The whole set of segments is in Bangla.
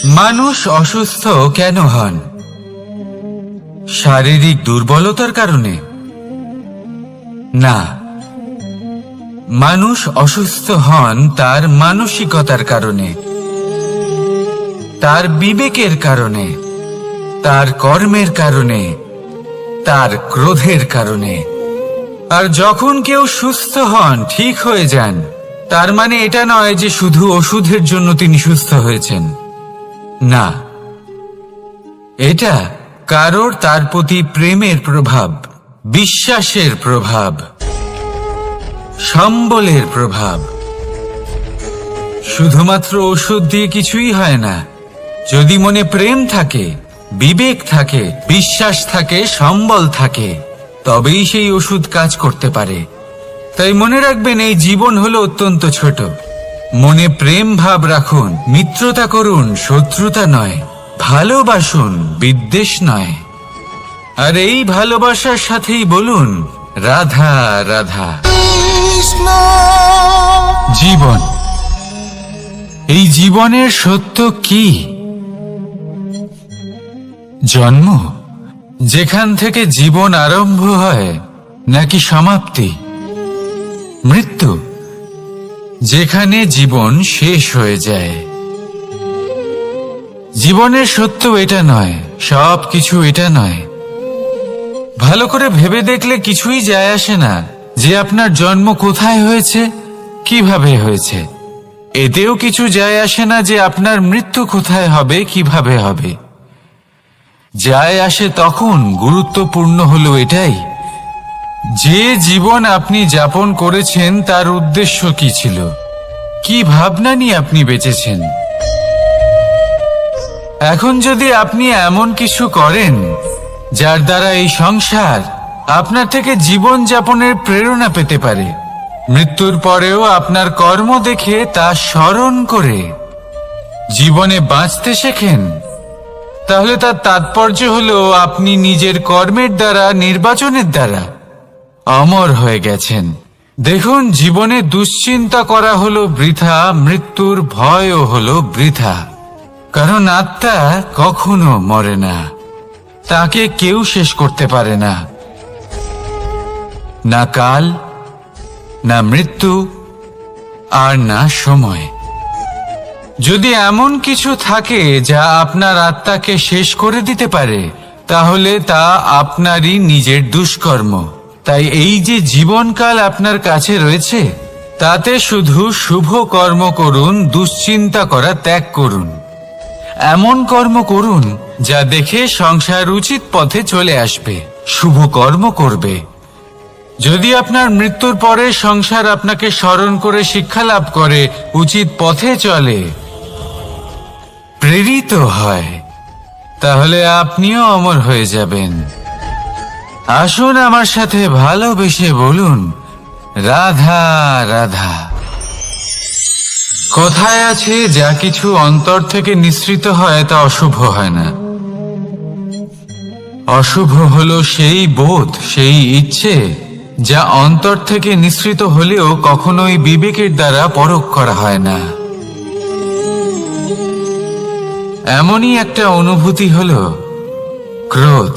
মানুষ অসুস্থ কেন হন? শারীরিক দুর্বলতার কারণে? না, মানুষ অসুস্থ হন তার মানসিকতার কারণে, তার বিবেকের কারণে, তার কর্মের কারণে, তার ক্রোধের কারণে। আর যখন কেউ সুস্থ হন, ঠিক হয়ে যান, তার মানে এটা নয় যে শুধু ওষুধের জন্য তিনি সুস্থ হয়েছেন। না, এটা কারোর তার প্রতি প্রেমের প্রভাব, বিশ্বাসের প্রভাব, সম্বলের প্রভাব। শুধুমাত্র ওষুধ দিয়ে কিছুই হয় না। যদি মনে প্রেম থাকে, বিবেক থাকে, বিশ্বাস থাকে, সম্বল থাকে, তবেই সেই ওষুধ কাজ করতে পারে। তাই মনে রাখবেন, এই জীবন হলো অত্যন্ত ছোট। মনে প্রেম ভাব রাখুন, মিত্রতা করুন, শত্রুতা নয়। ভালোবাসুন, বিদ্বেষ নয়। আর এই ভালোবাসার সাথেই বলুন, রাধা রাধা। জীবন, এই জীবনের সত্য কি? জন্ম, যেখান থেকে জীবন আরম্ভ হয়, নাকি সমাপ্তি? মৃত্যু, যেখানে জীবন শেষ হয়ে যায়। জীবনের সত্য এটা নয়, সব কিছু এটা নয়। ভালো করে ভেবে দেখলে কিছুই যায় আসে না যে আপনার জন্ম কোথায় হয়েছে, কিভাবে হয়েছে। এতেও কিছু যায় আসে না যে আপনার মৃত্যু কোথায় হবে, কিভাবে হবে। যায় আসে তখন, গুরুত্বপূর্ণ হলো এটাই যে জীবন আপনি যাপন করেছেন তার উদ্দেশ্য কি ছিল, কি ভাবনা নিয়ে আপনি বেঁচেছেন। এখন যদি আপনি এমন কিছু করেন যার দ্বারা এই সংসার আপনার থেকে জীবন যাপনের প্রেরণা পেতে পারে, মৃত্যুর পরেও আপনার কর্ম দেখে তা স্মরণ করে জীবনে বাঁচতে শেখেন, তাহলে তার তাৎপর্য হলো আপনি নিজের কর্মের দ্বারা, নির্বাচনের দ্বারা অমর হয়ে গেছেন। দেখুন, জীবনে দুশ্চিন্তা করা হলো বৃথা, মৃত্যুর ভয়ও হলো বৃথা। কারণ আত্মা কখনো মরে না, তাকে কেউ শেষ করতে পারে না। না কাল, না মৃত্যু, আর না সময়। যদি এমন কিছু থাকে যা আপনার আত্মাকে শেষ করে দিতে পারে, তাহলে তা আপনারই নিজের দুষ্কর্ম। তাই এই যে জীবনকাল আপনার কাছে রয়েছে, তাতে শুধু শুভ কর্ম করুন, দুশ্চিন্তা করা ত্যাগ করুন। এমন কর্ম করুন যা দেখে সংসার উচিত পথে চলে আসবে, শুভ কর্ম করবে। যদি আপনার মৃত্যুর পরে সংসার আপনাকে স্মরণ করে শিক্ষা লাভ করে, উচিত পথে চলে, প্রেরিত হয়, তাহলে আপনিও অমর হয়ে যাবেন। আসুন আমার সাথে ভালোবেসে বলুন, রাধা রাধা। কথায় আছে, যা কিছু অন্তর থেকে নিঃসৃত হয় তা অশুভ হয় না। অশুভ হলো সেই বোধ, সেই ইচ্ছে যা অন্তর থেকে নিঃসৃত হলেও কখনোই বিবেকের দ্বারা পরখ করা হয় না। এমনই একটা অনুভূতি হলো ক্রোধ।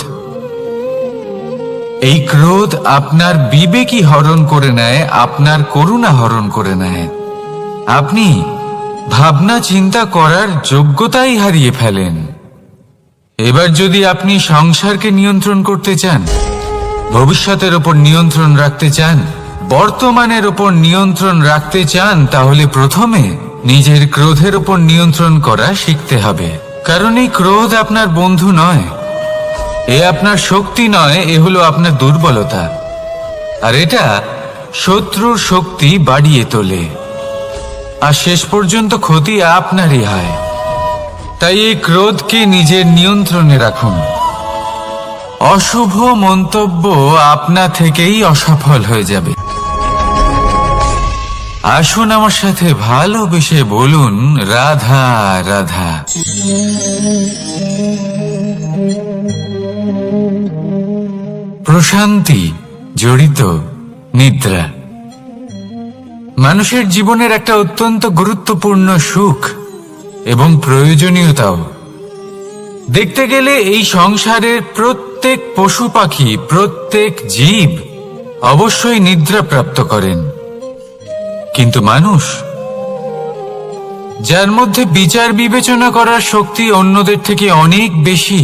এই ক্রোধ আপনার বিবেকই হরণ করে নেয়, আপনার করুণা হরণ করে নেয়। আপনি ভাবনা চিন্তা করার যোগ্যতাই হারিয়ে ফেলেন। এবার যদি আপনি সংসারকে নিয়ন্ত্রণ করতে চান, ভবিষ্যতের ওপর নিয়ন্ত্রণ রাখতে চান, বর্তমানের ওপর নিয়ন্ত্রণ রাখতে চান, তাহলে প্রথমে নিজের ক্রোধের ওপর নিয়ন্ত্রণ করা শিখতে হবে। কারণ এই ক্রোধ আপনার বন্ধু নয়, এ আপনার শক্তি নয়, এ হলো আপনার দুর্বলতা। আর এটা শত্রুর শক্তি বাড়িয়ে তোলে, আর শেষ পর্যন্ত ক্ষতি আপনারই হয়। তাই এই ক্রোধকে নিজের নিয়ন্ত্রণে রাখুন। অশুভ মন্তব্য আপনা থেকেই অসফল হয়ে যাবে। আসুন আমার সাথে ভালোবেসে বলুন, রাধা রাধা। প্রশান্তি জড়িত নিদ্রা মানুষের জীবনের একটা অত্যন্ত গুরুত্বপূর্ণ সুখ। এবং প্রয়োজনীয়তাও। দেখতে গেলে এই সংসারের প্রত্যেক পশু পাখি, প্রত্যেক জীব অবশ্যই নিদ্রা প্রাপ্ত করেন, কিন্তু মানুষ, যার মধ্যে বিচার বিবেচনা করার শক্তি অন্যদের থেকে অনেক বেশি,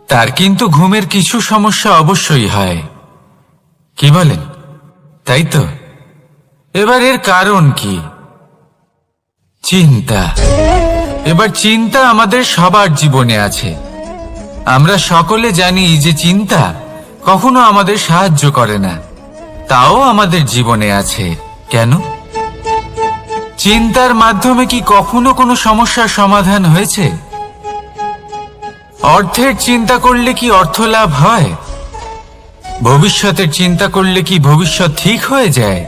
তার কিন্তু ঘুমের কিছু সমস্যা অবশ্যই হয়। কি বলেন? তাই তো। এবার এর কারণ কি? চিন্তা। এবার চিন্তা আমাদের সবার জীবনে আছে। আমরা সকলে জানি যে চিন্তা কখনো আমাদের সাহায্য করে না, তাও আমাদের জীবনে আছে। কেন? চিন্তার মাধ্যমে কি কখনো কোনো সমস্যার সমাধান হয়েছে? অর্থের চিন্তা করলে কি অর্থ লাভ হয়? ভবিষ্যতের চিন্তা করলে কি ভবিষ্যৎ ঠিক হয়ে যায়?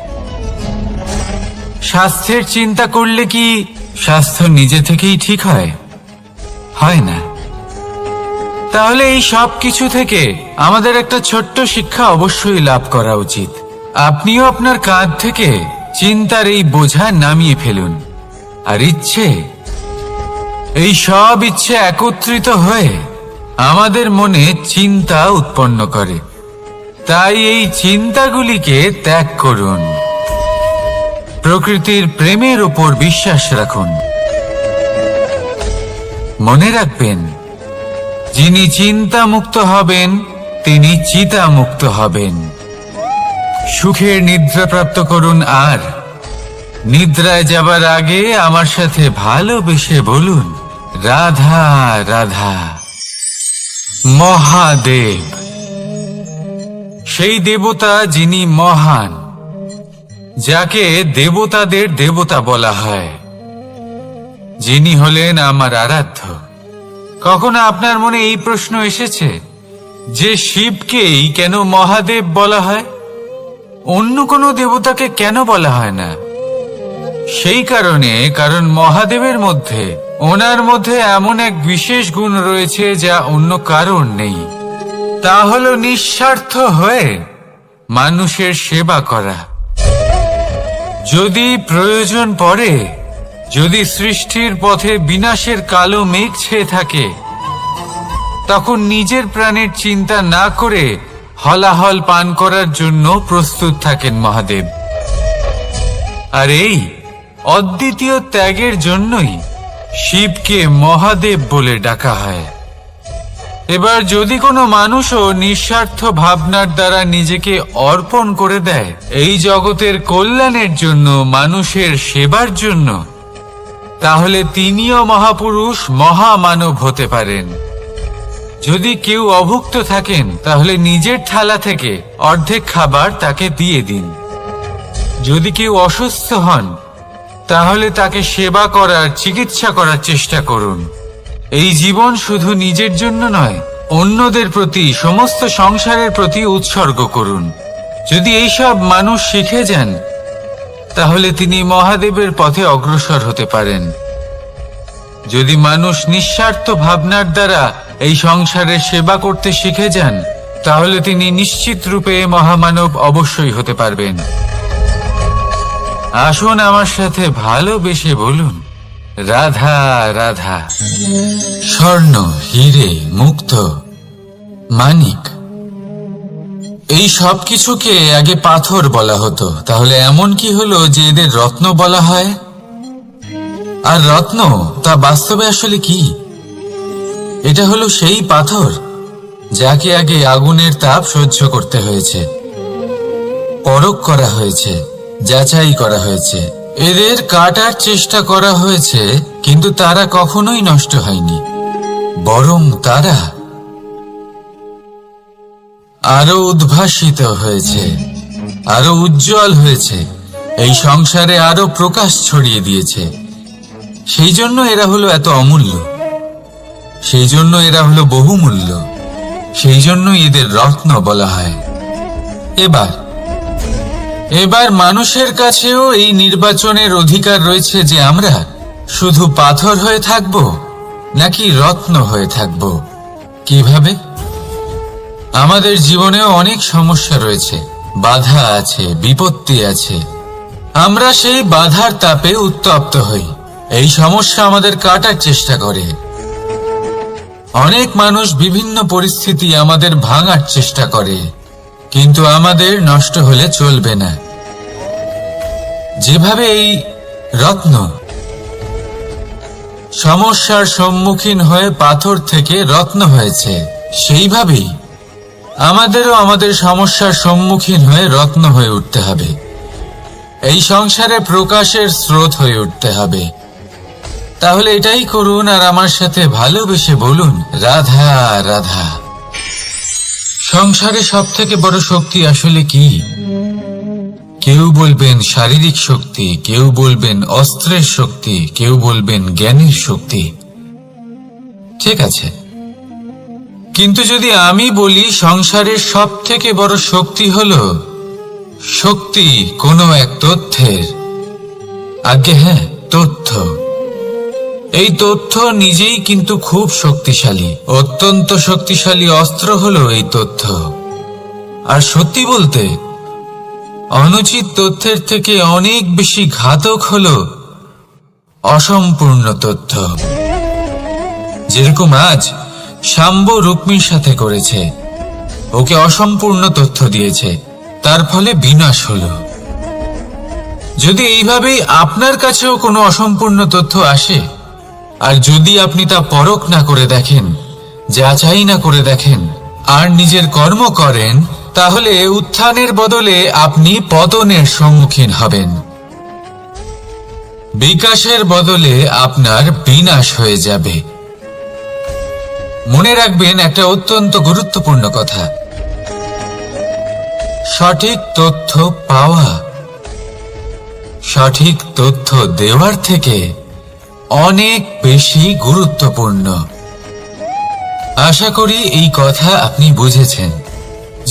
স্বাস্থ্যের চিন্তা করলে কি স্বাস্থ্য নিজে থেকেই ঠিক হয়? হয় না। তাহলে এই সব কিছু থেকে আমাদের একটা ছোট্ট শিক্ষা অবশ্যই লাভ করা উচিত। আপনিও আপনার কাঁধ থেকে চিন্তার এই বোঝা নামিয়ে ফেলুন। আর এই সব ইচ্ছে একত্রিত হয়ে আমাদের মনে চিন্তা উৎপন্ন করে। তাই এই চিন্তাগুলিকে ত্যাগ করুন। প্রকৃতির প্রেমের উপর বিশ্বাস রাখুন। মনে রাখবেন, যিনি চিন্তা মুক্ত হবেন তিনি চিতা মুক্ত হবেন। সুখের নিদ্রা প্রাপ্ত করুন, আর নিদ্রায় যাবার আগে আমার সাথে ভালোবেসে বলুন, রাধা রাধা। মহাদেব, সেই দেবতা যিনি মহান, যাকে দেবতাদের দেবতা বলা হয়, যিনি হলেন আমার আরাধ্য। কখনো আপনার মনে এই প্রশ্ন এসেছে যে শিবকেই কেন মহাদেব বলা হয়, অন্য কোনো দেবতাকে কেন বলা হয় না? সেই কারণ মহাদেবের মধ্যে, ওনার মধ্যে এমন এক বিশেষ গুণ রয়েছে যা অন্য কারণ নেই। তা হলো নিঃস্বার্থ হয়ে মানুষের সেবা করা। যদি প্রয়োজন পড়ে, যদি সৃষ্টির পথে বিনাশের কালো মেঘ ছেয়ে থাকে, তখন নিজের প্রাণের চিন্তা না করে হলাহল পান করার জন্য প্রস্তুত থাকেন মহাদেব। আর এই অদ্বিতীয় ত্যাগের জন্যই শিবকে মহাদেব বলে ডাকা হয়। এবার যদি কোনো মানুষও নিঃস্বার্থ ভাবনার দ্বারা নিজেকে অর্পণ করে দেয় এই জগতের কল্যাণের জন্য, মানুষের সেবার জন্য, তাহলে তিনিও মহাপুরুষ, মহামানব হতে পারেন। যদি কেউ অভুক্ত থাকেন, তাহলে নিজের থালা থেকে অর্ধেক খাবার তাকে দিয়ে দিন। যদি কেউ অসুস্থ হন, তাহলে তাকে সেবা করার, চিকিৎসা করার চেষ্টা করুন। এই জীবন শুধু নিজের জন্য নয়, অন্যদের প্রতি, সমস্ত সংসারের প্রতি উৎসর্গ করুন। যদি এইসব মানুষ শিখে যান, তাহলে তিনি মহাদেবের পথে অগ্রসর হতে পারেন। যদি মানুষ নিঃস্বার্থ ভাবনার দ্বারা এই সংসারের সেবা করতে শিখে যান, তাহলে তিনি নিশ্চিত রূপে মহামানব অবশ্যই হতে পারবেন। আসুন আমার সাথে ভালোবেসে বলুন, রাধা রাধা। স্বর্ণ, হিরে, মুক্ত, মানিক, এই সব কিছুকে আগে পাথর বলা হতো। তাহলে এমন কি হলো যে এদের রত্ন বলা হয়? আর রত্ন তা বাস্তবে আসলে কি? এটা হলো সেই পাথর যাকে আগে আগুনের তাপ সহ্য করতে হয়েছে, পরখ করা হয়েছে, যাচাই করা হয়েছে, এদের কাটার চেষ্টা করা হয়েছে, কিন্তু তারা কখনোই নষ্ট হয়নি, বরং তারা আরো উদ্ভাসিত হয়েছে, আরো উজ্জ্বল হয়েছে, এই সংসারে আরো প্রকাশ ছড়িয়ে দিয়েছে। সেই জন্য এরা হলো এত অমূল্য, সেই জন্য এরা হলো বহুমূল্য, সেই জন্য এদের রত্ন বলা হয়। এবার মানুষের কাছেও এই নির্বাচনের অধিকার রয়েছে যে আমরা শুধু পাথর হয়ে থাকব নাকি রত্ন হয়ে থাকব। কিভাবে? আমাদের জীবনেও অনেক সমস্যা রয়েছে, বাধা আছে, বিপত্তি আছে। আমরা সেই বাধার তাপে উত্তপ্ত হই, এই সমস্যা আমাদের কাটার চেষ্টা করে। অনেক মানুষ বিভিন্ন পরিস্থিতি আমাদের ভাঙার চেষ্টা করে, কিন্তু আমাদের নষ্ট হলে চলবে না। যেভাবে এই রত্ন সমস্যার সম্মুখীন হয়ে পাথর থেকে রত্ন হয়েছে, সেইভাবেই আমাদেরও আমাদের সমস্যার সম্মুখীন হয়ে রত্ন হয়ে উঠতে হবে। এই সংসারে প্রকাশের স্রোত হয়ে উঠতে হবে। তাহলে এটাই করুন আর আমার সাথে ভালোবেসে বলুন, রাধা রাধা। সংসারে সব থেকে বড় শক্তি আসলে কি? কেউ বলবেন শারীরিক শক্তি, কেউ বলবেন অস্ত্রের শক্তি, কেউ বলবেন জ্ঞানের শক্তি। ঠিক আছে, কিন্তু যদি আমি বলি সংসারের সব থেকে বড় শক্তি হলো শক্তি কোনো এক তথ্যের, আগে হ্যাঁ, তথ্য। এই তথ্য নিজেই কিন্তু খুব শক্তিশালী, অত্যন্ত শক্তিশালী অস্ত্র হলো এই তথ্য। আর সত্যি বলতে অনুচিত তথ্যের থেকে অনেক বেশি ঘাতক হলো অসম্পূর্ণ তথ্য। যেরকম আজ শাম্ব রুক্মির সাথে করেছে, ওকে অসম্পূর্ণ তথ্য দিয়েছে, তার ফলে বিনাশ হলো। যদি এইভাবেই আপনার কাছেও কোনো অসম্পূর্ণ তথ্য আসে, আর যদি আপনি তা পরখ না করে দেখেন, যাচাই না করে দেখেন, আর নিজের কর্ম করেন, তাহলে উত্থানের বদলে আপনি পতনের সম্মুখীন হবেন। বিকাশের বদলে আপনার বিনাশ হয়ে যাবে। মনে রাখবেন একটা অত্যন্ত গুরুত্বপূর্ণ কথা, সঠিক তথ্য পাওয়া সঠিক তথ্য দেওয়ার থেকে অনেক বেশি গুরুত্বপূর্ণ। আশা করি এই কথা আপনি বুঝেছেন।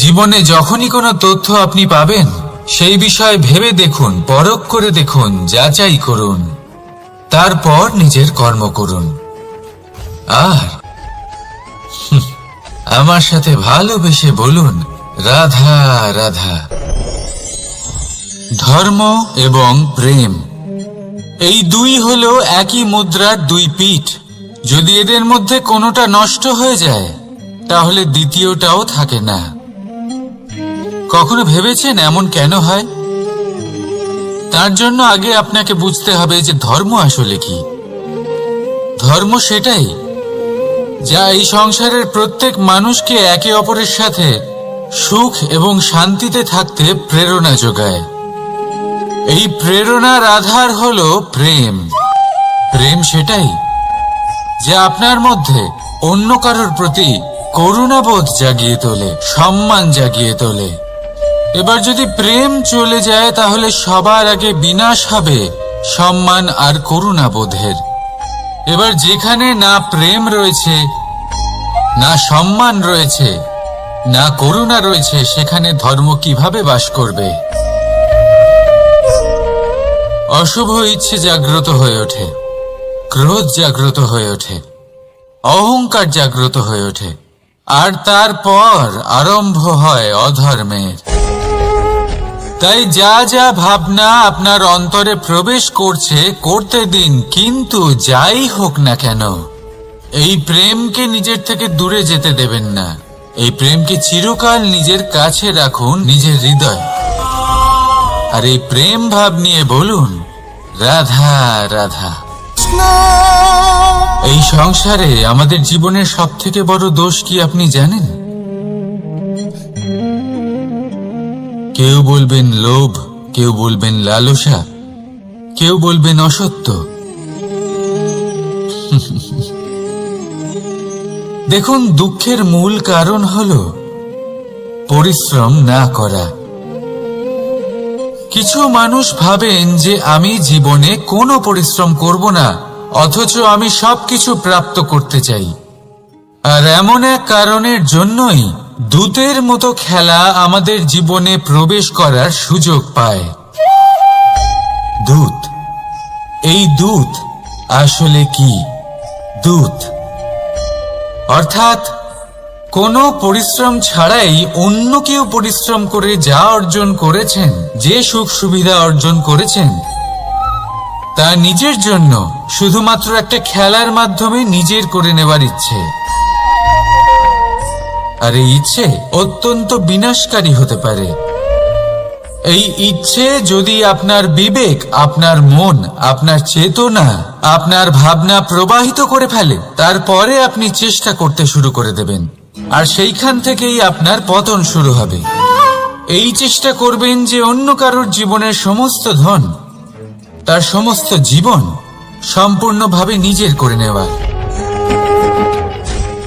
জীবনে যখনই কোনো তথ্য আপনি পাবেন, সেই বিষয় ভেবে দেখুন, পরখ করে দেখুন, যাচাই করুন, তারপর নিজের কর্ম করুন। আর আমার সাথে ভালোবেসে বলুন, রাধা রাধা। ধর্ম এবং প্রেম, এই দুই হলো একই মুদ্রার দুই পিঠ। যদি এদের মধ্যে কোনোটা নষ্ট হয়ে যায়, তাহলে দ্বিতীয়টাও থাকে না। কখনো ভেবেছেন এমন কেন হয়? তার জন্য আগে আপনাকে বুঝতে হবে যে ধর্ম আসলে কি। ধর্ম সেটাই যা এই সংসারের প্রত্যেক মানুষকে একে অপরের সাথে সুখ এবং শান্তিতে থাকতে প্রেরণা যোগায়। এই প্রেরণার আধার হলো প্রেম। প্রেম সেটাই যা আপনার মধ্যে অন্য কারোর প্রতি করুণাবোধ জাগিয়ে তোলে, সম্মান জাগিয়ে তোলে। এবার যদি প্রেম চলে যায়, তাহলে সবার আগে বিনাশ হবে সম্মান আর করুণাবোধের। এবার যেখানে না প্রেম রয়েছে, না সম্মান রয়েছে, না করুণা রয়েছে, সেখানে ধর্ম কিভাবে বাস করবে? অশুভ ইচ্ছে জাগ্রত হয়ে ওঠে, ক্রোধ জাগ্রত হয়ে ওঠে, অহংকার জাগ্রত হয়ে ওঠে, আর তারপর আরম্ভ হয় অধর্মের। তাই যা যা ভাবনা আপনার অন্তরে প্রবেশ করছে, করতে দিন, কিন্তু যাই হোক না কেন, এই প্রেমকে নিজের থেকে দূরে যেতে দেবেন না। এই প্রেমকে চিরকাল নিজের কাছে রাখুন, নিজের হৃদয়। আর এই প্রেম ভাব নিয়ে বলুন, রাধা রাধা। এই সংসারে আমাদের জীবনের সব থেকে বড় দোষ কি আপনি জানেন? কেউ বলবেন লোভ, কেউ বলবেন লালসা, কেউ বলবেন অসত্য। দেখুন, দুঃখের মূল কারণ হলো পরিশ্রম না করা। কিছু মানুষ ভাবেন যে আমি জীবনে কোনো পরিশ্রম করব না, অথচ আমি সবকিছু প্রাপ্ত করতে চাই। আর এমন এক কারণের জন্যই দূতের মতো খেলা আমাদের জীবনে প্রবেশ করার সুযোগ পায়। দূত, এই দূত আসলে কি? দূত অর্থাৎ কোনো পরিশ্রম ছাড়াই অন্য কেউ পরিশ্রম করে যা অর্জন করেছেন, যে সুখ সুবিধা অর্জন করেছেন, তা নিজের জন্য শুধুমাত্র একটা খেলার মাধ্যমে নিজের করে নেবার ইচ্ছে। আর এই ইচ্ছে অত্যন্ত বিনাশকারী হতে পারে। এই ইচ্ছে যদি আপনার বিবেক, আপনার মন, আপনার চেতনা, আপনার ভাবনা প্রবাহিত করে ফেলে, তারপরে আপনি চেষ্টা করতে শুরু করে দেবেন, আর সেইখান থেকেই আপনার পতন শুরু হবে। এই চেষ্টা করবেন যে অন্য কারোর জীবনের সমস্ত ধন, তার সমস্ত জীবন সম্পূর্ণভাবে নিজের করে নেওয়ার।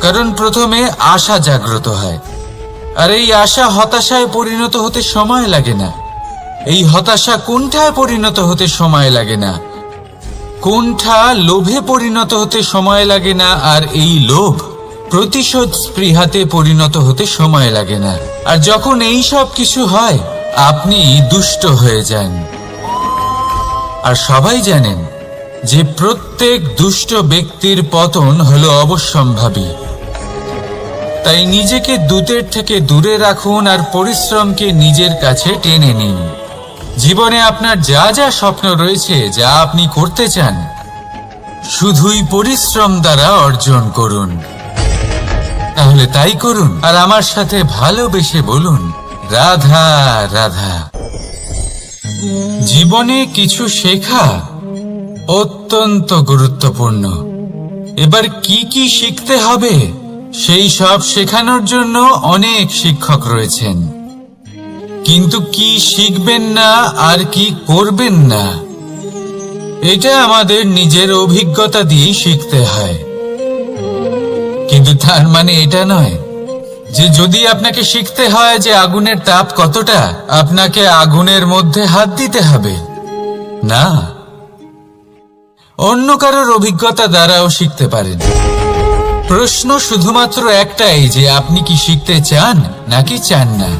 কারণ প্রথমে আশা জাগ্রত হয়, আর এই আশা হতাশায় পরিণত হতে সময় লাগে না। এই হতাশা কুণ্ঠায় পরিণত হতে সময় লাগে না, কুণ্ঠা লোভে পরিণত হতে সময় লাগে না, আর এই লোভ প্রতিশোধ স্পৃহাতে পরিণত হতে সময় লাগে না। আর যখন এই সব কিছু হয়, আপনি দুষ্ট হয়ে যান। আর সবাই জানেন যে প্রত্যেক দুষ্ট ব্যক্তির পতন হলো অবশ্যম্ভাবী। তাই নিজেকে দূতের থেকে দূরে রাখুন আর পরিশ্রমকে নিজের কাছে টেনে নিন। জীবনে আপনার যা যা স্বপ্ন রয়েছে, যা আপনি করতে চান, শুধুই পরিশ্রম দ্বারা অর্জন করুন। তাহলে তাই করুন, আর আমার সাথে ভালোবেসে বলুন, রাধা রাধা। জীবনে কিছু শেখা অত্যন্ত গুরুত্বপূর্ণ। এবার কি কি শিখতে হবে, সেই সব শেখানোর জন্য অনেক শিক্ষক রয়েছেন। কিন্তু কি শিখবেন না আর কি করবেন না, এটা আমাদের নিজের অভিজ্ঞতা দিয়ে শিখতে হয়। কিন্তু তার মানে এটা নয় যে যদি আপনাকে শিখতে হয় যে আগুনের তাপ কতটা, আপনাকে আগুনের মধ্যে হাত দিতে হবে। না, অন্য কারোর অভিজ্ঞতা দ্বারাও শিখতে পারেন। প্রশ্ন শুধুমাত্র একটাই যে আপনি কি শিখতে চান নাকি চান না।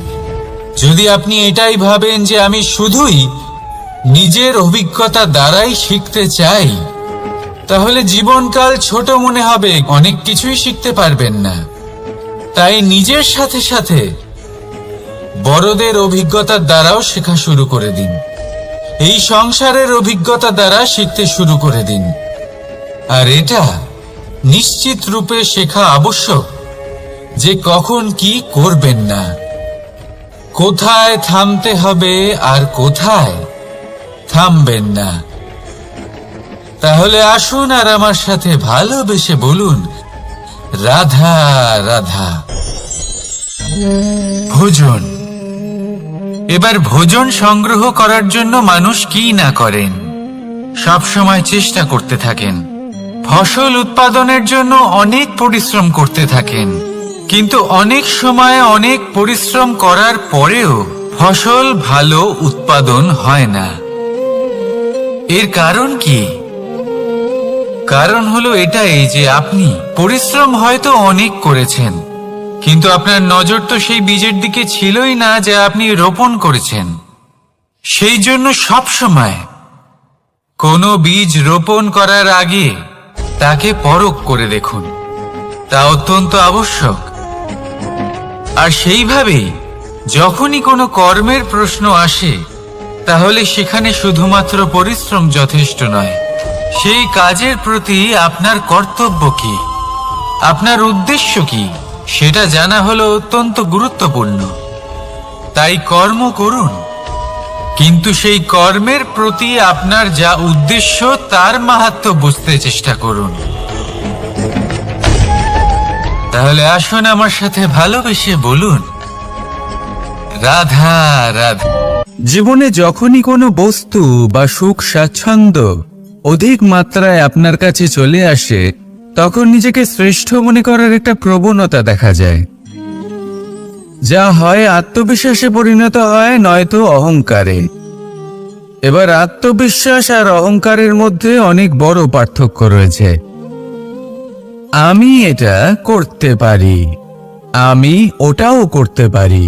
যদি আপনি এটাই ভাবেন যে আমি শুধুই নিজের অভিজ্ঞতা দ্বারাই শিখতে চাই, তাহলে জীবনকাল ছোট মনে হবে, অনেক কিছুই শিখতে পারবেন না। তাই নিজের সাথে সাথে বড়দের অভিজ্ঞতার দ্বারাও শেখা শুরু করে দিন। এই সংসারের অভিজ্ঞতা দ্বারা শিখতে শুরু করে দিন। আর এটা নিশ্চিত রূপে শেখা আবশ্যক যে কখন কি করবেন না, কোথায় থামতে হবে আর কোথায় থামবেন না। তাহলে আসুন আর আমার সাথে ভালোবেসে বলুন, রাধা রাধা। ভোজন। এবার ভোজন সংগ্রহ করার জন্য মানুষ কি না করেন, সব সময় চেষ্টা করতে থাকেন। ফসল উৎপাদনের জন্য অনেক পরিশ্রম করতে থাকেন, কিন্তু অনেক সময় অনেক পরিশ্রম করার পরেও ফসল ভালো উৎপাদন হয় না। এর কারণ কি? কারণ হলো এটাই যে আপনি পরিশ্রম হয়তো অনেক করেছেন, কিন্তু আপনার নজর তো সেই বীজের দিকে ছিলই না যা আপনি রোপণ করেছেন। সেই জন্য সব সময় কোনো বীজ রোপণ করার আগে তাকে পরখ করে দেখুন, তা অত্যন্ত আবশ্যক। আর সেইভাবেই যখনই কোনো কর্মের প্রশ্ন আসে, তাহলে সেখানে শুধুমাত্র পরিশ্রম যথেষ্ট নয়। সেই কাজের প্রতি আপনার কর্তব্য কি, আপনার উদ্দেশ্য কি, সেটা জানা হলো অত্যন্ত গুরুত্বপূর্ণ। তাই কর্ম করুন, কিন্তু সেই কর্মের প্রতি আপনার যা উদ্দেশ্য তার মাহাত্ম্য বুঝতে চেষ্টা করুন। তাহলে আসুন আমার সাথে ভালোবেসে বলুন, রাধা রাধা। জীবনে যখনই কোনো বস্তু বা সুখ স্বাচ্ছন্দ্য অধিক মাত্রায় আপনার কাছে চলে আসে, তখন নিজেকে শ্রেষ্ঠ মনে করার একটা প্রবণতা দেখা যায়, যা হয় আত্মবিশ্বাসে পরিণত হয়, নয়তো অহংকারে। এবার আত্মবিশ্বাস আর অহংকারের মধ্যে অনেক বড় পার্থক্য রয়েছে। আমি এটা করতে পারি, আমি ওটাও করতে পারি,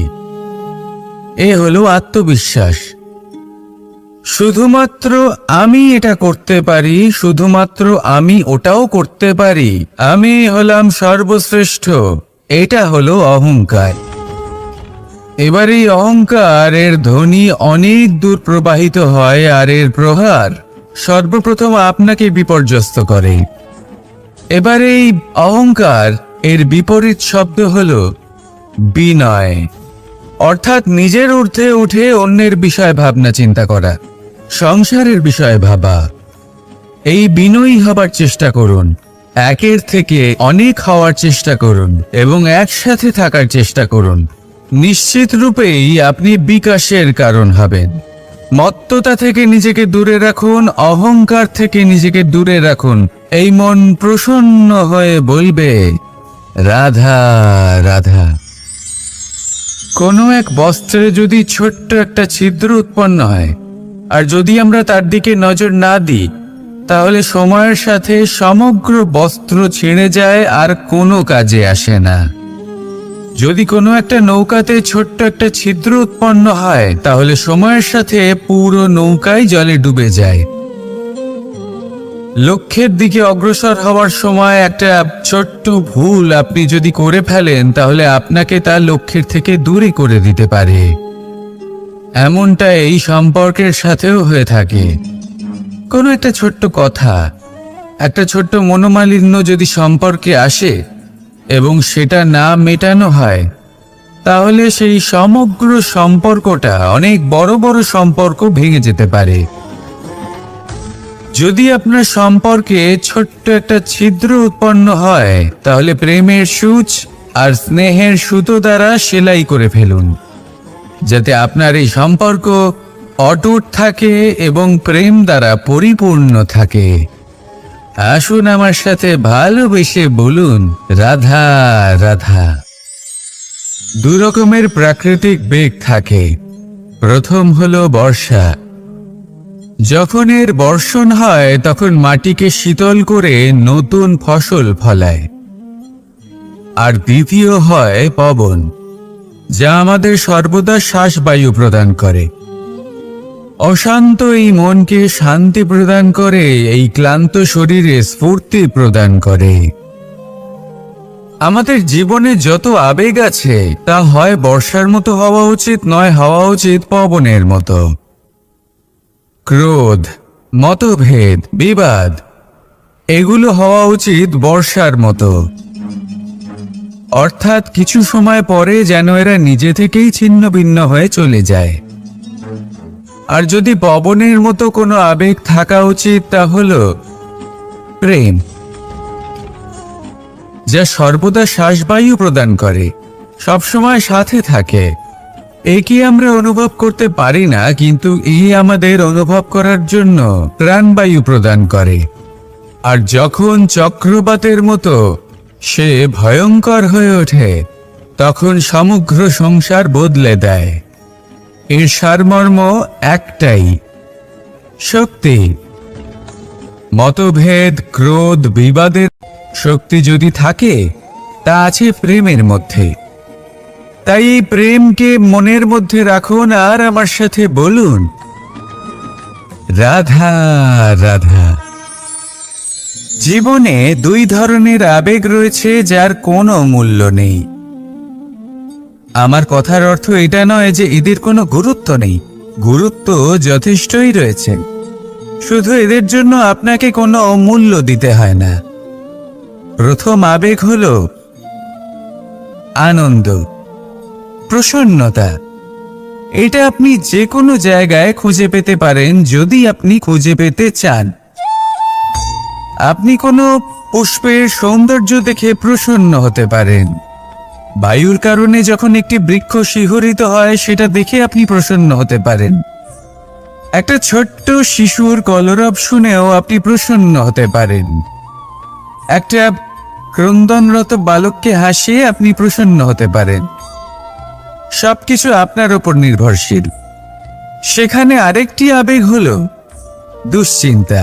এ হলো আত্মবিশ্বাস। শুধুমাত্র আমি এটা করতে পারি, শুধুমাত্র আমি ওটাও করতে পারি, আমি হলাম সর্বশ্রেষ্ঠ, এটা হলো অহংকার। এবার এই অহংকার এর ধ্বনি অনেক দূর প্রবাহিত হয়, আর এর প্রহার সর্বপ্রথম আপনাকে বিপর্যস্ত করে। এবার এই অহংকার এর বিপরীত শব্দ হলো বিনয়, অর্থাৎ নিজের ঊর্ধ্বে উঠে অন্যের বিষয়ে ভাবনা চিন্তা করা, সংসারের বিষয়ে ভাবা। এই বিনয়ী হবার চেষ্টা করুন, একের থেকে অনেক হওয়ার চেষ্টা করুন এবং একসাথে থাকার চেষ্টা করুন। নিশ্চিত রূপেই আপনি বিকাশের কারণ হবেন। মত্ততা থেকে নিজেকে দূরে রাখুন, অহংকার থেকে নিজেকে দূরে রাখুন। এই মন প্রসন্ন হয়ে বলবে, রাধা রাধা। কোনো এক বস্ত্রে যদি ছোট্ট একটা ছিদ্র উৎপন্ন হয়, আর যদি আমরা তার দিকে নজর না দিই, তাহলে সময়ের সাথে সমগ্র বস্ত্র ছিঁড়ে যায় আর কোনো কাজে আসে না। যদি কোনো একটা নৌকাতে ছোট্ট একটা ছিদ্র উৎপন্ন হয়, তাহলে সময়ের সাথে পুরো নৌকাই জলে ডুবে যায়। লক্ষ্যের দিকে অগ্রসর হওয়ার সময় একটা ছোট্ট ভুল আপনি যদি করে ফেলেন, তাহলে আপনাকে তার লক্ষ্যের থেকে দূরে করে দিতে পারে। এমনটা এই সম্পর্কের সাথেও হয়ে থাকে। কোনো একটা ছোট্ট কথা, একটা ছোট্ট মনোমালিন্য যদি সম্পর্কে আসে এবং সেটা না মেটানো হয়, তাহলে সেই সমগ্র সম্পর্কটা অনেক বড় বড় সম্পর্ক ভেঙে যেতে পারে। যদি আপনার সম্পর্কে ছোট্ট একটা ছিদ্র উৎপন্ন হয়, তাহলে প্রেমের সূচ আর স্নেহের সুতো দ্বারা সেলাই করে ফেলুন, যাতে আপনার এই সম্পর্ক অটুট থাকে এবং প্রেম দ্বারা পরিপূর্ণ থাকে। আসুন আমার সাথে ভালোবেসে বলুন, রাধা রাধা। দু রকমের প্রাকৃতিক বেগ থাকে। প্রথম হলো বর্ষা। যখন এর বর্ষণ হয়, তখন মাটিকে শীতল করে নতুন ফসল ফলায়। আর দ্বিতীয় হয় পবন, যা আমাদের সর্বদা শ্বাসবায়ু প্রদান করে। অশান্ত এই মনকে শান্তি প্রদান করে, এই ক্লান্ত শরীরে স্ফূর্তি প্রদান করে। আমাদের জীবনে যত আবেগ আছে, তা হয় বর্ষার মতো হওয়া উচিত, নয় হওয়া উচিত পবনের মতো। ক্রোধ, মতভেদ, বিবাদ, এগুলো হওয়া উচিত বর্ষার মতো। অর্থাৎ কিছু সময় পরে যেন এরা নিজে থেকেই ছিন্ন ভিন্ন হয়ে চলে যায়। আর যদি পবনের মতো কোনো আবেগ থাকা উচিত, তা হলো প্রেম, যা সর্বদা শ্বাসবায়ু প্রদান করে, সবসময় সাথে থাকে। একে আমরা অনুভব করতে পারি না, কিন্তু এই আমাদের অনুভব করার জন্য প্রাণবায়ু প্রদান করে। আর যখন চক্রবাতের মতো সে ভয়ঙ্কর হয়ে ওঠে, তখন সমগ্র সংসার বদলে দেয়। এর সারমর্ম একটাই, শক্তি। মতভেদ, ক্রোধ, বিবাদের শক্তি যদি থাকে, তা আছে প্রেমের মধ্যে। তাই এই প্রেমকে মনের মধ্যে রাখুন আর আমার সাথে বলুন, রাধা রাধা। জীবনে দুই ধরনের আবেগ রয়েছে, যার কোনো মূল্য নেই। আমার কথার অর্থ এটা নয় যে এদের কোনো গুরুত্ব নেই। গুরুত্ব যথেষ্টই রয়েছে, শুধু এদের জন্য আপনাকে কোনো মূল্য দিতে হয় না। প্রথম আবেগ হলো আনন্দ, প্রসন্নতা। এটা আপনি যে কোনো জায়গায় খুঁজে পেতে পারেন, যদি আপনি খুঁজে পেতে চান। আপনি কোনো পুষ্পের সৌন্দর্য দেখে প্রসন্ন হতে পারেন। বায়ুর কারণে যখন একটি বৃক্ষ শিহরিত হয়, সেটা দেখে আপনি প্রসন্ন হতে পারেন। একটা ছোট্ট শিশুর কলরব শুনেও আপনি প্রসন্ন হতে পারেন। একটা ক্রন্দনরত বালককে হাসিয়ে আপনি প্রসন্ন হতে পারেন। সবকিছু আপনার উপর নির্ভরশীল। সেখানে আরেকটি আবেগ হলো দুশ্চিন্তা।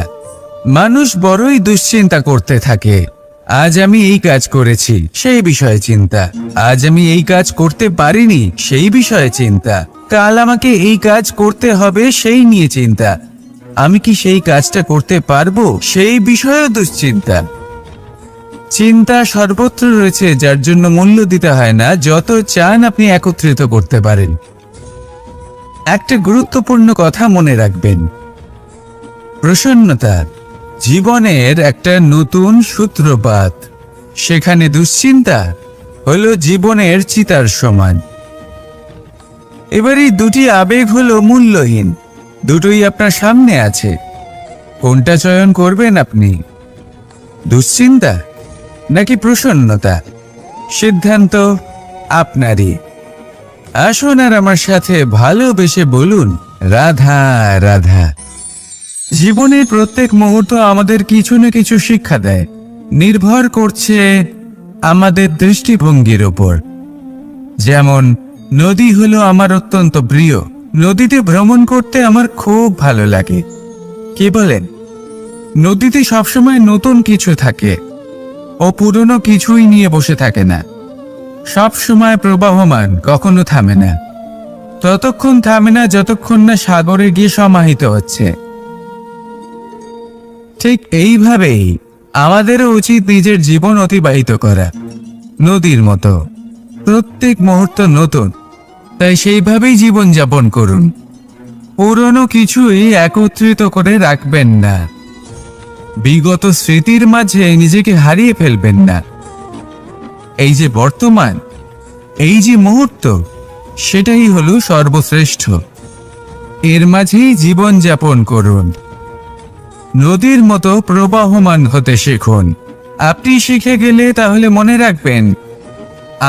মানুষ বড়ই দুশ্চিন্তা করতে থাকে। আজ আমি এই কাজ করেছি, সেই বিষয়ে চিন্তা। আজ আমি এই কাজ করতে পারিনি, সেই বিষয়ে চিন্তা। কাল আমাকে এই কাজ করতে হবে, সেই নিয়ে চিন্তা। আমি কি সেই কাজটা করতে পারবো, সেই বিষয়েও দুশ্চিন্তা। চিন্তা সর্বত্র রয়েছে, যার জন্য মূল্য দিতে হয় না। যত চান আপনি একত্রিত করতে পারেন। একটা গুরুত্বপূর্ণ কথা মনে রাখবেন, প্রসন্নতা জীবনের একটা নতুন সূত্রপাত। সেখানে দুশ্চিন্তা হলো জীবনের চিতার সমান। এবার এই দুটি আবেগ হলো মূল্যহীন, দুটোই আপনার সামনে আছে। কোনটা চয়ন করবেন আপনি? দুশ্চিন্তা নাকি প্রসন্নতা? সিদ্ধান্ত আপনারই। আসুন আর আমার সাথে ভালোবেসে বলুন, রাধা রাধা। জীবনের প্রত্যেক মুহূর্ত আমাদের কিছু না কিছু শিক্ষা দেয়, নির্ভর করছে আমাদের দৃষ্টিভঙ্গির ওপর। যেমন নদী হলো আমার অত্যন্ত প্রিয়, নদীতে ভ্রমণ করতে আমার খুব ভালো লাগে। কি বলেন? নদীতে সবসময় নতুন কিছু থাকে, ও পুরনো কিছুই নিয়ে বসে থাকে না। সব সময় প্রবাহমান, কখনো থামে না। ততক্ষণ থামে না যতক্ষণ না সাগরে গিয়ে সমাহিত হচ্ছে। ঠিক এইভাবেই আমাদেরও উচিত নিজের জীবন অতিবাহিত করা, নদীর মতো। প্রত্যেক মুহূর্ত নতুন, তাই সেইভাবেই জীবন যাপন করুন। পুরনো কিছুই একত্রিত করে রাখবেন না, বিগত স্মৃতির মাঝে নিজেকে হারিয়ে ফেলবেন না। এই যে বর্তমান, এই যে মুহূর্ত, সেটাই হলো সর্বশ্রেষ্ঠ। এর মাঝেই জীবন যাপন করুন। নদীর মতো প্রবাহমান হতে শিখুন। আপনি শিখে গেলে তাহলে মনে রাখবেন,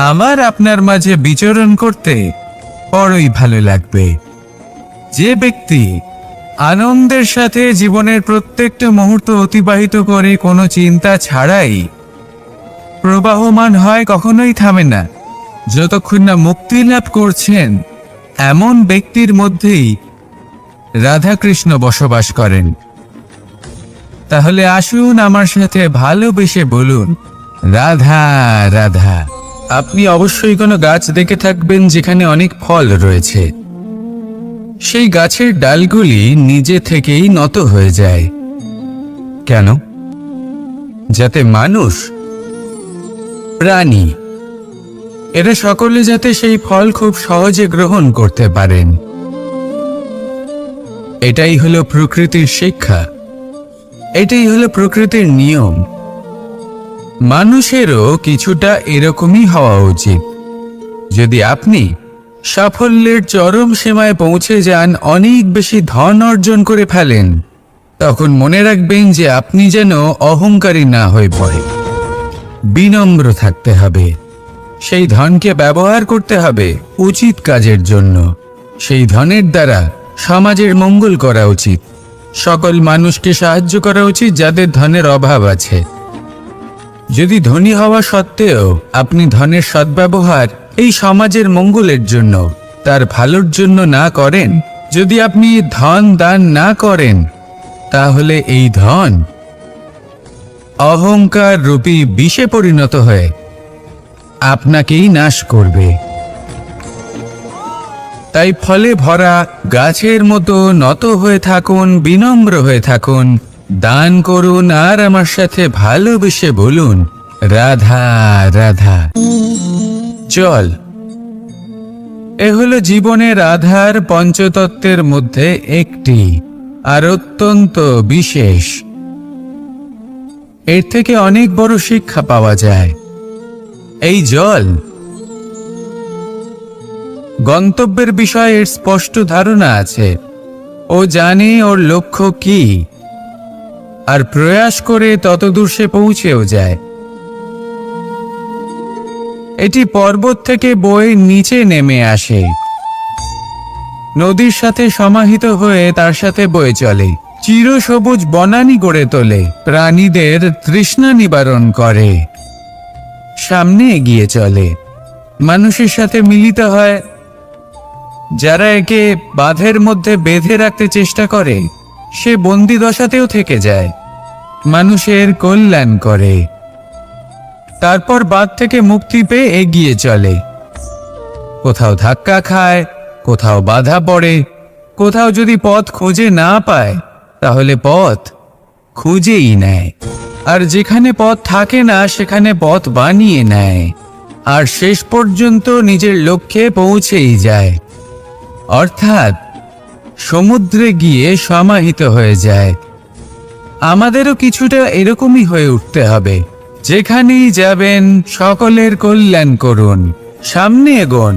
আমার আপনার মাঝে বিচরণ করতে বড়ই ভালো লাগবে। যে ব্যক্তি আনন্দের সাথে জীবনের প্রত্যেকটা মুহূর্ত অতিবাহিত করে কোনো চিন্তা ছাড়াই প্রবাহমান হয়, কখনোই থামে না যতক্ষণ না মুক্তি লাভ করছেন, এমন ব্যক্তির মধ্যেই রাধাকৃষ্ণ বসবাস করেন। তাহলে আসুন আমার সাথে ভালোবেসে বলুন, রাধা রাধা। আপনি অবশ্যই কোনো গাছ দেখে থাকবেন যেখানে অনেক ফল রয়েছে। সেই গাছের ডালগুলি নিজে থেকেই নত হয়ে যায়। কেন? যাতে মানুষ, প্রাণী, এরা সকলে যাতে সেই ফল খুব সহজে গ্রহণ করতে পারেন। এটাই হলো প্রকৃতির শিক্ষা, এটাই হলো প্রকৃতির নিয়ম। মানুষেরও কিছুটা এরকমই হওয়া উচিত। যদি আপনি সাফল্যের চরম সীমায় পৌঁছে যান, অনেক বেশি ধন অর্জন করে ফেলেন, তখন মনে রাখবেন যে আপনি যেন অহংকারী না হয়ে পড়ে। বিনম্র থাকতে হবে। সেই ধনকে ব্যবহার করতে হবে উচিত কাজের জন্য। সেই ধনের দ্বারা সমাজের মঙ্গল করা উচিত। সকল মানুষকে সাহায্য করা উচিত যাদের ধনের অভাব আছে। যদি ধনী হওয়া সত্ত্বেও আপনি ধনের সদ্ব্যবহার এই সমাজের মঙ্গলের জন্য, তার ভালোর জন্য না করেন, যদি আপনি ধন দান না করেন, তাহলে এই ধন অহংকার রূপী বিষে পরিণত হয়ে আপনাকেই নাশ করবে। তাই ফলে ভরা গাছের মতো নত হয়ে থাকুন, বিনম্র হয়ে থাকুন, দান করুন, আর আমার সাথে ভালোবেসে বলুন, রাধা রাধা। জল, এ হলো জীবনের আধার, পঞ্চতত্ত্বের মধ্যে একটি, আর অত্যন্ত বিশেষ। এর থেকে অনেক বড় শিক্ষা পাওয়া যায়। এই জল গন্তব্যের বিষয়ে এর স্পষ্ট ধারণা আছে। ও জানে ওর লক্ষ্য কি, আর প্রয়াস করে ততদূর সে পৌঁছেও যায়। এটি পর্বত থেকে বয়ে নিচে নেমে আসে, নদীর সাথে সমাহিত হয়ে তার সাথে বয়ে চলে, চিরসবুজ বনানী গড়ে তোলে, প্রাণীদের তৃষ্ণা নিবারণ করে, সামনে এগিয়ে চলে, মানুষের সাথে মিলিত হয়। যারা একে বাঁধের মধ্যে বেঁধে রাখতে চেষ্টা করে, সে বন্দি দশাতেও থেকে যায়, মানুষের কল্যাণ করে। তারপর বাঁধ থেকে মুক্তি পেয়ে এগিয়ে চলে। কোথাও ধাক্কা খায়, কোথাও বাধা পড়ে, কোথাও যদি পথ খুঁজে না পায়, তাহলে পথ খুঁজেই নেয়। আর যেখানে পথ থাকে না, সেখানে পথ বানিয়ে নেয়, আর শেষ পর্যন্ত নিজের লক্ষ্যে পৌঁছেই যায়। অর্থাৎ সমুদ্রে গিয়ে সমাহিত হয়ে যায়, আমাদেরও কিছুটা এরকমই হয়ে উঠতে হবে। যেখানেই যাবেন সকলের কল্যাণ করুন, সামনে এগোন।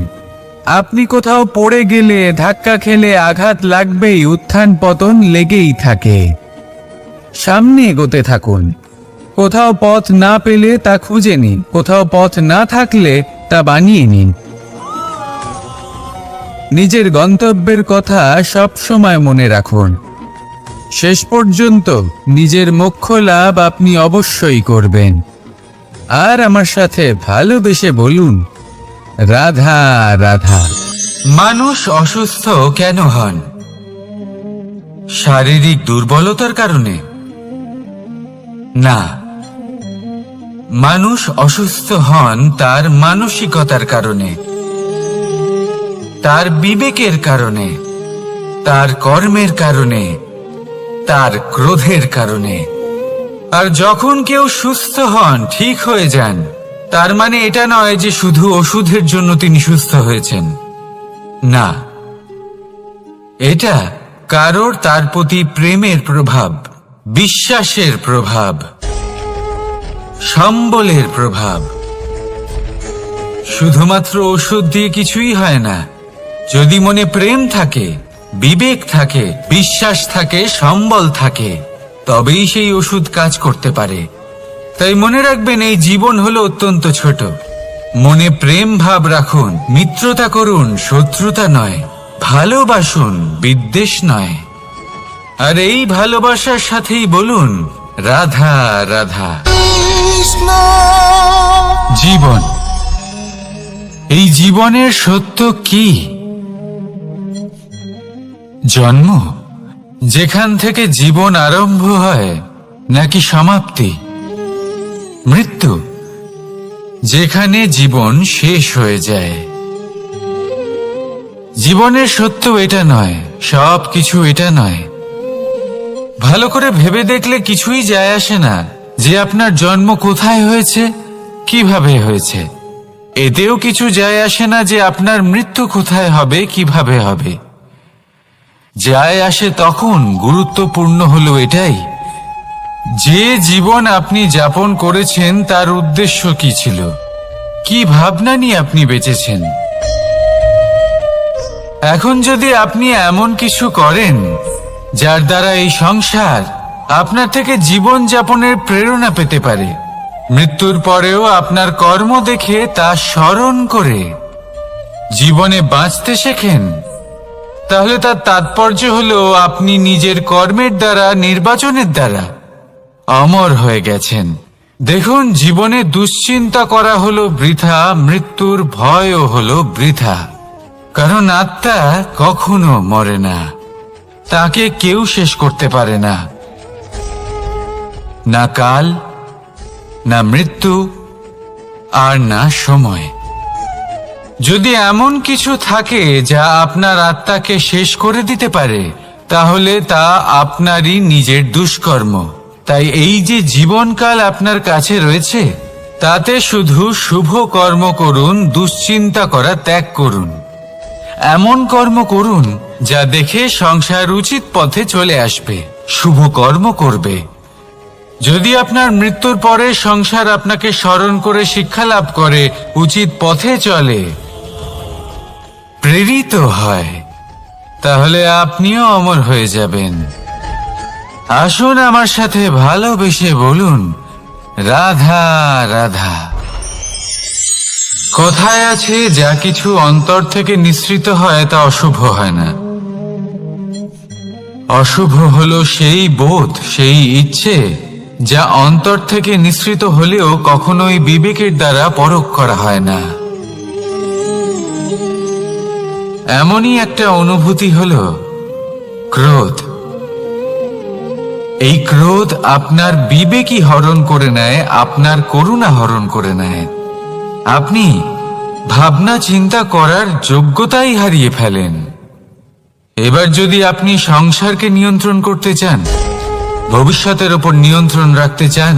আপনি কোথাও পড়ে গেলে, ধাক্কা খেলে আঘাত লাগবেই, উত্থান পতন লেগেই থাকে। সামনে এগোতে থাকুন। কোথাও পথ না পেলে তা খুঁজে নিন, কোথাও পথ না থাকলে তা বানিয়ে নিন। নিজের গন্তব্যের কথা সব সময় মনে রাখুন। শেষ পর্যন্ত নিজের মোক্ষ লাভ আপনি অবশ্যই করবেন। আর আমার সাথে ভালোবেসে বলুন, রাধা রাধা। মানুষ অসুস্থ কেন হন? শারীরিক দুর্বলতার কারণে? না, মানুষ অসুস্থ হন তার মানসিকতার কারণে, তার বিবেকের কারণে, তার কর্মের কারণে, তার ক্রোধের কারণে। আর যখন কেউ সুস্থ হন, ঠিক হয়ে যান, তার মানে এটা নয় যে শুধু ওষুধের জন্য তিনি সুস্থ হয়েছেন। না, এটা কারোর তার প্রতি প্রেমের প্রভাব, বিশ্বাসের প্রভাব, সম্বলের প্রভাব। শুধুমাত্র ওষুধ দিয়ে কিছুই হয় না। যদি মনে প্রেম থাকে, বিবেক থাকে, বিশ্বাস থাকে, সম্বল থাকে, তবেই সেই ওষুধ কাজ করতে পারে। তাই মনে রাখবেন, এই জীবন হলো অত্যন্ত ছোট। মনে প্রেম ভাব রাখুন, মিত্রতা করুন, শত্রুতা নয়। ভালোবাসুন, বিদ্বেষ নয়। আর এই ভালোবাসার সাথেই বলুন, রাধা রাধা। জীবন, এই জীবনের সত্য কি? জন্ম, যেখান থেকে জীবন আরম্ভ হয়, নাকি সমাপ্তি? মৃত্যু, যেখানে জীবন শেষ হয়ে যায়। জীবনের সত্য এটা নয়, সব কিছু এটা নয়। ভালো করে ভেবে দেখলে কিছুই যায় আসে না যে আপনার জন্ম কোথায় হয়েছে, কিভাবে হয়েছে। এতেও কিছু যায় আসে না যে আপনার মৃত্যু কোথায় হবে, কিভাবে হবে। যায় আসে তখন, গুরুত্বপূর্ণ হলো এটাই যে জীবন আপনি যাপন করেছেন তার উদ্দেশ্য কি ছিল, কি ভাবনা নিয়ে আপনি বেঁচেছেন। এখন যদি আপনি এমন কিছু করেন যার দ্বারা এই সংসার আপনার থেকে জীবন যাপনের প্রেরণা পেতে পারে, মৃত্যুর পরেও আপনার কর্ম দেখে তা স্মরণ করে জীবনে বাঁচতে শেখেন, তাহলে তার তাৎপর্য হলো আপনি নিজের কর্মের দ্বারা, নির্বাচনের দ্বারা অমর হয়ে গেছেন। দেখুন, জীবনে দুশ্চিন্তা করা হলো বৃথা, মৃত্যুর ভয়ও হলো বৃথা। কারণ আত্মা কখনো মরে না, তাকে কেউ শেষ করতে পারে না। না কাল, না মৃত্যু, আর না সময়। যদি এমন কিছু থাকে যা আপনার আত্মাকে শেষ করে দিতে পারে, তাহলে তা আপনারই নিজের দুষ্কর্ম। তাই এই যে জীবনকাল আপনার কাছে রয়েছে, তাতে শুধু শুভ কর্ম করুন, দুশ্চিন্তা করা ত্যাগ করুন। এমন কর্ম করুন যা দেখে সংসার উচিত পথে চলে আসবে, শুভ কর্ম করবে। যদি আপনার মৃত্যুর পরে সংসার আপনাকে স্মরণ করে শিক্ষা লাভ করে, উচিত পথে চলে, প্রেরিত হয়, তাহলে আপনিও অমর হয়ে যাবেন। আসুন আমার সাথে ভালোবেসে বলুন, রাধা রাধা। কথায় আছে, যা কিছু অন্তর থেকে নিঃসৃত হয় তা অশুভ হয় না। অশুভ হলো সেই বোধ, সেই ইচ্ছে যা অন্তর থেকে নিঃসৃত হলেও কখনোই বিবেকের দ্বারা পরখ করা হয় না। এমনই একটা অনুভূতি হলো ক্রোধ। এই ক্রোধ আপনার বিবেকই হরণ করে নেয়, আপনার করুণা হরণ করে নেয়। আপনি ভাবনা চিন্তা করার যোগ্যতাই হারিয়ে ফেলেন। এবার যদি আপনি সংসারকে নিয়ন্ত্রণ করতে চান, ভবিষ্যতের ওপর নিয়ন্ত্রণ রাখতে চান,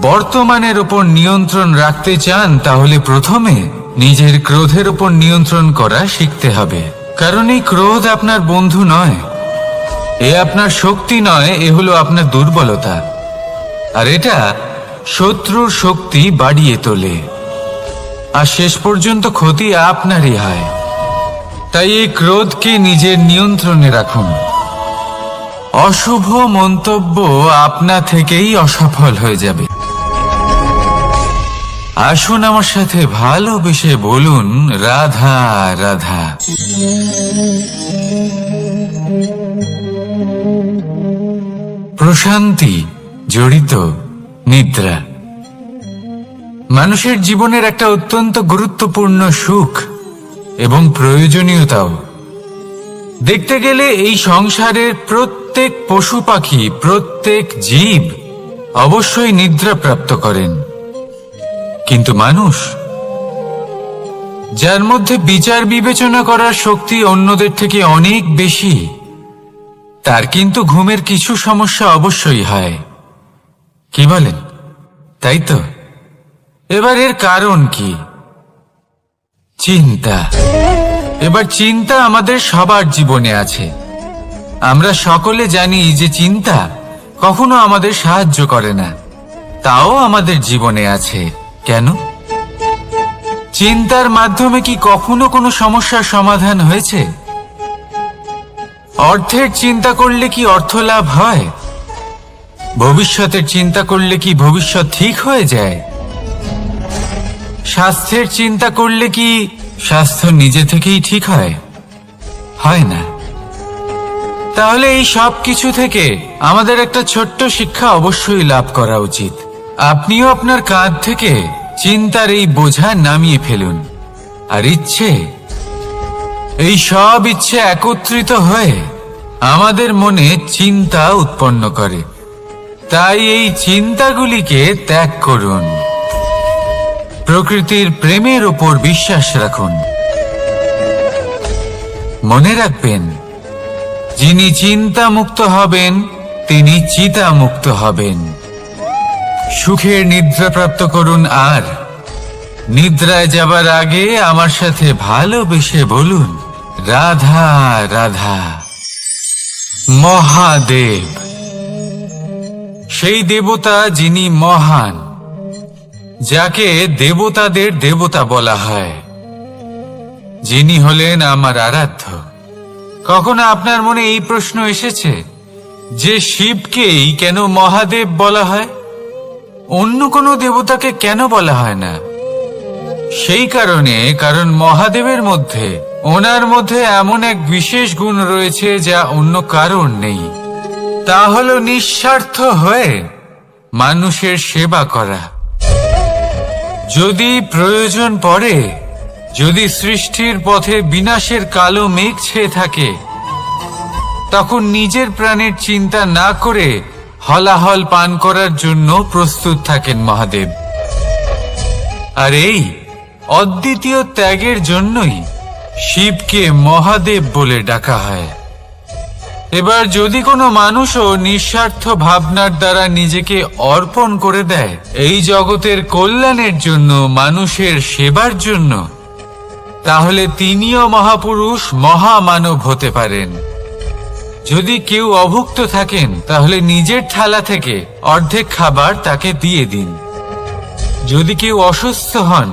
বর্তমানের ওপর নিয়ন্ত্রণ রাখতে চান, তাহলে প্রথমে নিজের ক্রোধের ওপর নিয়ন্ত্রণ করা শিখতে হবে। কারণ এই ক্রোধ আপনার বন্ধু নয়, এ আপনার শক্তি নয়, এ হলো আপনার দুর্বলতা। আর এটা শত্রুর শক্তি বাড়িয়ে তোলে, আর শেষ পর্যন্ত ক্ষতি আপনারই হয়। তাই এই ক্রোধকে নিজের নিয়ন্ত্রণে রাখুন। অশুভ মন্তব্য আপনা থেকেই অসফল হয়ে যাবে। আসুন আমার সাথে ভালোবেসে বলুন, রাধা রাধা। প্রশান্তি জড়িত নিদ্রা মানুষের জীবনের একটা অত্যন্ত গুরুত্বপূর্ণ সুখ এবং প্রয়োজনীয়তাও। দেখতে গেলে এই সংসারের প্রত্যেক পশু পাখি, প্রত্যেক জীব অবশ্যই নিদ্রা প্রাপ্ত করেন, কিন্তু মানুষ, যার মধ্যে বিচার বিবেচনা করার শক্তি অন্যদের থেকে অনেক বেশি, তার কিন্তু ঘুমের কিছু সমস্যা অবশ্যই হয়। কি বলেন? তাই তো। এবার এর কারণ কি? চিন্তা। এবার চিন্তা আমাদের সবার জীবনে আছে। আমরা সকলে জানি যে চিন্তা কখনো আমাদের সাহায্য করে না, তাও আমাদের জীবনে আছে। কেন? চিন্তার মাধ্যমে কি কখনো কোনো সমস্যার সমাধান হয়েছে? অর্থের চিন্তা করলে কি অর্থ লাভ হয়? ভবিষ্যতের চিন্তা করলে কি ভবিষ্যৎ ঠিক হয়ে যায়? স্বাস্থ্যের চিন্তা করলে কি স্বাস্থ্য নিজে থেকেই ঠিক হয়? হয় না। তাহলে এই সব কিছু থেকে আমাদের একটা ছোট্ট শিক্ষা অবশ্যই লাভ করা উচিত। আপনিও আপনার কাঁধ থেকে চিন্তার এই বোঝা নামিয়ে ফেলুন। আর ইচ্ছে, এই সব ইচ্ছে একত্রিত হয়ে আমাদের মনে চিন্তা উৎপন্ন করে। তাই এই চিন্তাগুলিকে ত্যাগ করুন। প্রকৃতির প্রেমের ওপর বিশ্বাস রাখুন। মনে রাখবেন, যিনি চিন্তা মুক্ত হবেন তিনি চিতা মুক্ত হবেন। সুখের নিদ্রা প্রাপ্ত করুন, আর নিদ্রায় যাবার আগে আমার সাথে ভালোবেসে বলুন, রাধা রাধা। মহাদেব, সেই দেবতা যিনি মহান, যাকে দেবতাদের দেবতা বলা হয়, যিনি হলেন আমার আরাধ্য। কখনো আপনার মনে এই প্রশ্ন এসেছে যে শিবকেই কেন মহাদেব বলা হয়, অন্য কোনো দেবতাকে কেন বলা হয় না? সেই কারণ মহাদেবের মধ্যে, ওনার মধ্যে এমন এক বিশেষ গুণ রয়েছে যা অন্য কারোর নেই। তা হলো নিঃস্বার্থ হয়ে মানুষের সেবা করা। যদি প্রয়োজন পড়ে, যদি সৃষ্টির পথে বিনাশের কালো মেঘ ছেয়ে থাকে, তখন নিজের প্রাণের চিন্তা না করে হলাহল পান করার জন্য প্রস্তুত থাকেন মহাদেব। আর এই অদ্বিতীয় ত্যাগের জন্যই শিবকে মহাদেব বলে ডাকা হয়। এবার যদি কোনো মানুষও নিঃস্বার্থ ভাবনার দ্বারা নিজেকে অর্পণ করে দেয় এই জগতের কল্যাণের জন্য, মানুষের সেবার জন্য, তাহলে তিনিও মহাপুরুষ, মহামানব হতে পারেন। যদি কেউ অভুক্ত থাকেন, তাহলে নিজের থালা থেকে অর্ধেক খাবার তাকে দিয়ে দিন। যদি কেউ অসুস্থ হন,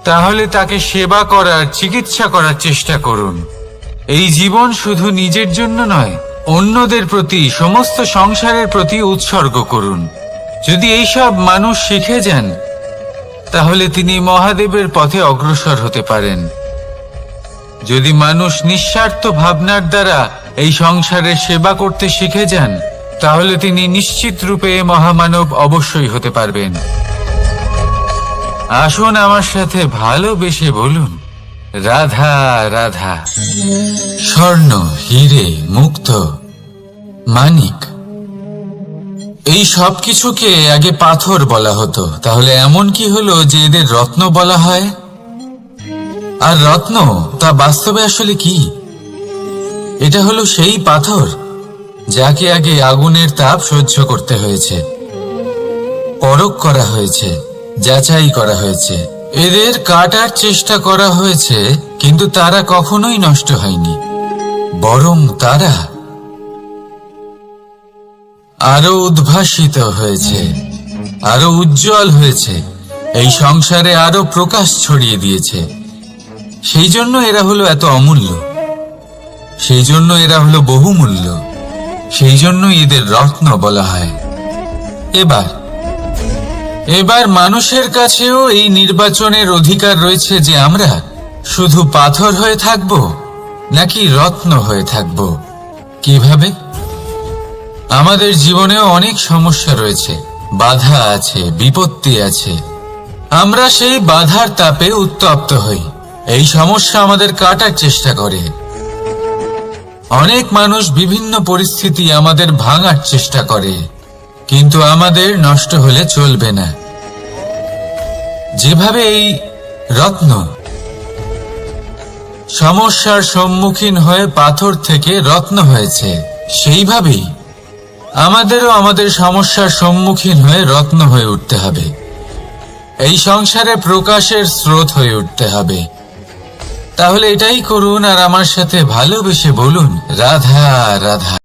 তাহলে তাকে সেবা করার, চিকিৎসা করার চেষ্টা করুন। এই জীবন শুধু নিজের জন্য নয়, অন্যদের প্রতি, সমস্ত সংসারের প্রতি উৎসর্গ করুন। যদি এইসব মানুষ শিখে যান, তাহলে তিনি মহাদেবের পথে অগ্রসর হতে পারেন। যদি মানুষ নিঃস্বার্থ ভাবনার দ্বারা এই সংসারের সেবা করতে শিখে যান, তাহলে তিনি নিশ্চিত রূপে মহামানব অবশ্যই হতে পারবেন। আসুন আমার সাথে ভালোবেসে বলুন, রাধা রাধা। স্বর্ণ, হিরে, মুক্ত, মানিক, এই সব কিছুকে আগে পাথর বলা হতো। তাহলে এমন কি হলো যে এদের রত্ন বলা হয়? আর রত্ন তা বাস্তবে আসলে কি? এটা হলো সেই পাথর যাকে আগে আগুনের তাপ সহ্য করতে হয়েছে, পরখ করা হয়েছে, যাচাই করা হয়েছে, এদের কাটার চেষ্টা করা হয়েছে, কিন্তু তারা কখনোই নষ্ট হয়নি, বরং তারা আরো উদ্ভাসিত হয়েছে, আরো উজ্জ্বল হয়েছে, এই সংসারে আরো প্রকাশ ছড়িয়ে দিয়েছে। সেই জন্য এরা হলো এত অমূল্য, সেই জন্য এরা হলো বহুমূল্য, সেই জন্য এদের রত্ন বলা হয়। এবার মানুষের কাছেও এই নির্বাচনের অধিকার রয়েছে যে আমরা শুধু পাথর হয়ে থাকব নাকি রত্ন হয়ে থাকব। কিভাবে? আমাদের জীবনেও অনেক সমস্যা রয়েছে, বাধা আছে, বিপত্তি আছে। আমরা সেই বাধার তাপে উত্তপ্ত হই, এই সমস্যা আমাদের কাটার চেষ্টা করে। অনেক মানুষ বিভিন্ন পরিস্থিতি আমাদের ভাঙার চেষ্টা করে, কিন্তু আমাদের নষ্ট হলে চলবে না। যেভাবে এই রত্ন সমস্যার সম্মুখীন হয়ে পাথর থেকে রত্ন হয়েছে, সেইভাবেই আমাদেরও আমাদের সমস্যার সম্মুখীন হয়ে রত্ন হয়ে উঠতে হবে। এই সংসারে প্রকাশের স্রোত হয়ে উঠতে হবে। তাহলে এটাই করুন আর আমার সাথে ভালোবেসে বলুন, রাধা রাধা।